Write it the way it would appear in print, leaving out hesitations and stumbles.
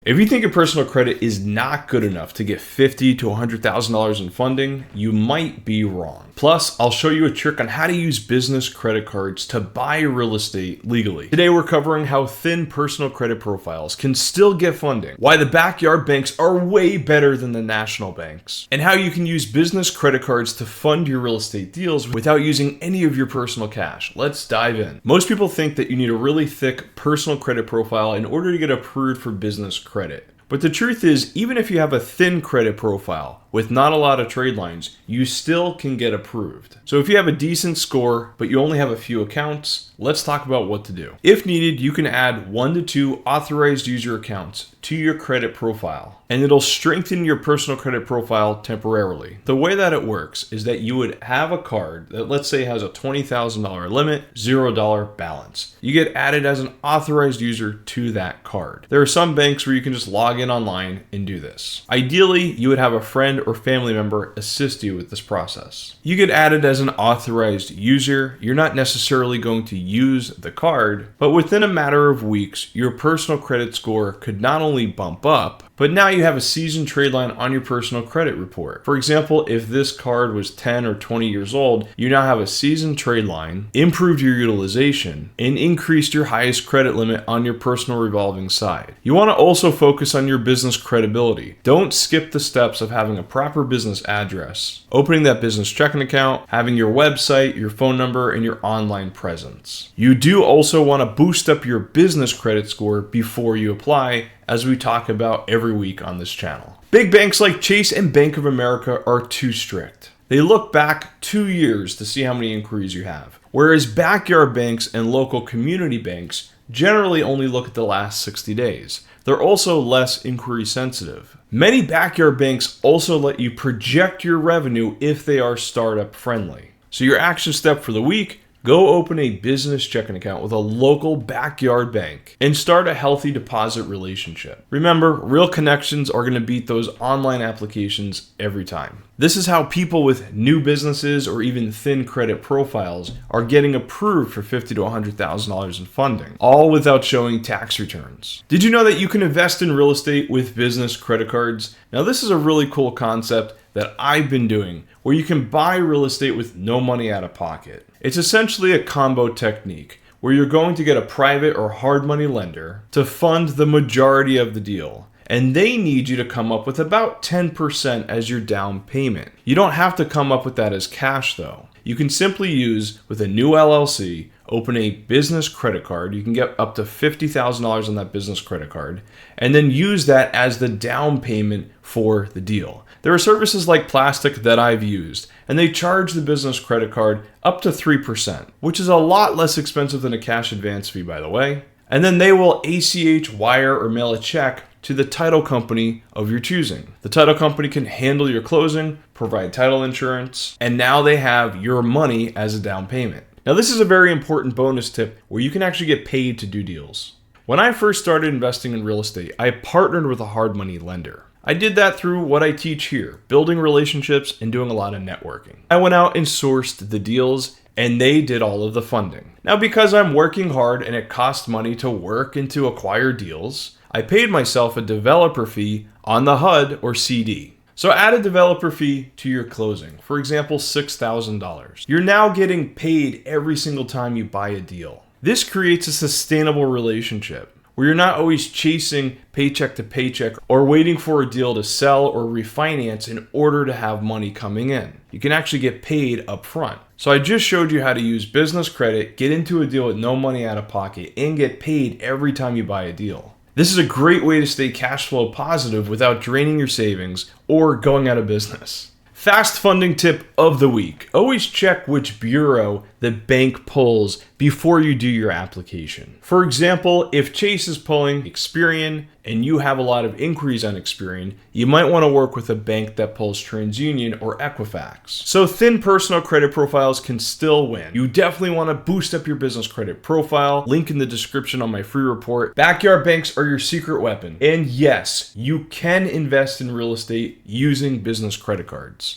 If you think your personal credit is not good enough to get $50,000 to $100,000 in funding, you might be wrong. Plus, I'll show you a trick on how to use business credit cards to buy real estate legally. Today, we're covering how thin personal credit profiles can still get funding, why the backyard banks are way better than the national banks, and how you can use business credit cards to fund your real estate deals without using any of your personal cash. Let's dive in. Most people think that you need a really thick personal credit profile in order to get approved for business credit. But the truth is, even if you have a thin credit profile with not a lot of trade lines, you still can get approved. So if you have a decent score, but you only have a few accounts, let's talk about what to do. If needed, you can add 1 to 2 authorized user accounts to your credit profile, and it'll strengthen your personal credit profile temporarily. The way that it works is that you would have a card that, let's say, has a $20,000 limit, $0 balance. You get added as an authorized user to that card. There are some banks where you can just log in online and do this. Ideally, you would have a friend or family member assist you with this process. You get added as an authorized user. You're not necessarily going to use the card, but within a matter of weeks, your personal credit score could not only bump up, but now you have a seasoned trade line on your personal credit report. For example, if this card was 10 or 20 years old, you now have a seasoned trade line, improved your utilization, and increased your highest credit limit on your personal revolving side. You want to also focus on your business credibility. Don't skip the steps of having a proper business address, opening that business checking account, having your website, your phone number, and your online presence. You do also want to boost up your business credit score before you apply, as we talk about every week on this channel. Big banks like Chase and Bank of America are too strict. They look back 2 years to see how many inquiries you have, whereas backyard banks and local community banks generally only look at the last 60 days. They're also less inquiry sensitive. Many backyard banks also let you project your revenue if they are startup friendly. So your action step for the week: go open a business checking account with a local backyard bank and start a healthy deposit relationship. Remember, real connections are going to beat those online applications every time. This is how people with new businesses or even thin credit profiles are getting approved for $50,000 to $100,000 in funding, all without showing tax returns. Did you know that you can invest in real estate with business credit cards? Now, this is a really cool concept that I've been doing, where you can buy real estate with no money out of pocket. It's essentially a combo technique where you're going to get a private or hard money lender to fund the majority of the deal, and they need you to come up with about 10% as your down payment. You don't have to come up with that as cash though. You can simply use, with a new LLC, open a business credit card. You can get up to $50,000 on that business credit card, and then use that as the down payment for the deal. There are services like Plastic that I've used, and they charge the business credit card up to 3%, which is a lot less expensive than a cash advance fee, by the way. And then they will ACH, wire, or mail a check to the title company of your choosing. The title company can handle your closing, provide title insurance, and now they have your money as a down payment. Now, this is a very important bonus tip where you can actually get paid to do deals. When I first started investing in real estate, I partnered with a hard money lender. I did that through what I teach here, building relationships and doing a lot of networking. I went out and sourced the deals, and they did all of the funding. Now, because I'm working hard and it costs money to work and to acquire deals, I paid myself a developer fee on the HUD or CD. So add a developer fee to your closing, for example, $6,000. You're now getting paid every single time you buy a deal. This creates a sustainable relationship where you're not always chasing paycheck to paycheck or waiting for a deal to sell or refinance in order to have money coming in. You can actually get paid up front. So I just showed you how to use business credit, get into a deal with no money out of pocket, and get paid every time you buy a deal. This is a great way to stay cash flow positive without draining your savings or going out of business. Fast funding tip of the week: always check which bureau the bank pulls before you do your application. For example, if Chase is pulling Experian and you have a lot of inquiries on Experian, you might want to work with a bank that pulls TransUnion or Equifax. So thin personal credit profiles can still win. You definitely want to boost up your business credit profile. Link in the description on my free report. Backyard banks are your secret weapon. And yes, you can invest in real estate using business credit cards.